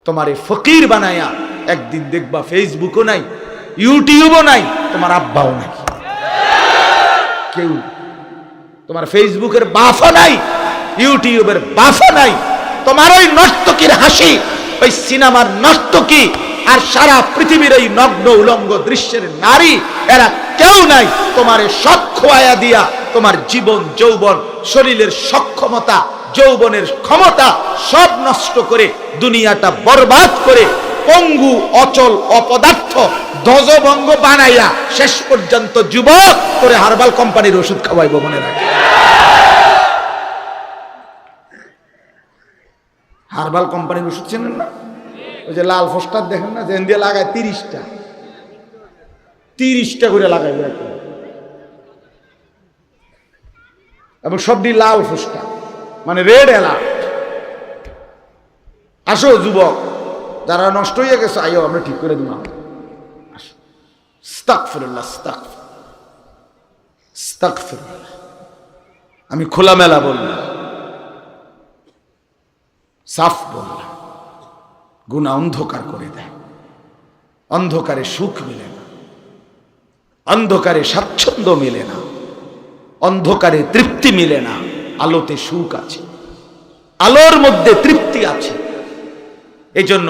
তোমারে ফকির বানায়া একদিন দেখবা ফেসবুকও নাই, ইউটিউবও নাই, তোমার আব্বাও নাই, কেউ তোমার ফেসবুকের বাফা নাই, ইউটিউবের বাফা নাই, তোমার ওই নর্তকীর হাসি, ওই সিনেমার নর্তকী আর সারা পৃথিবীর এই নগ্ন উলঙ্গ দৃশ্যের নারী, এরা কেউ নাই তোমারে সব খোয়াইয়া দিয়া তোমার জীবন যৌবন শরীরের সক্ষমতা যৌবনের ক্ষমতা সব নষ্ট করে দুনিয়াটা বরবাদ করে পঙ্গু অচল অপদার্থ ধ্বজভঙ্গ বানাইয়া শেষ পর্যন্ত যুবক করে হার্বাল কোম্পানির ওষুধ খাওয়াইব, মনে রাখে। হার্বাল কোম্পানির ওষুধ চেনেন না? ওই যে লাল পোস্টার দেখেন না, যেন দিয়ে লাগায় 30টা করে লাগাইবে এবং সবটি লাল পোস্টার, মানে রেড অ্যালার্ট। আসো যুবক যারা নষ্ট হয়ে গেছে, আইও আমরা ঠিক করে দিব। আস্তাগফিরুল্লাহ, আস্তাগফিরুল্লাহ। আমি খোলামেলা বললাম, সাফ বললাম, গুনাহ অন্ধকার করে দেয়, অন্ধকারে সুখ মিলে না, অন্ধকারে স্বাচ্ছন্দ্য মিলে না, অন্ধকারে তৃপ্তি মিলে না, আলোতে সুখ আছে, আলোর মধ্যে তৃপ্তি আছে। এই জন্য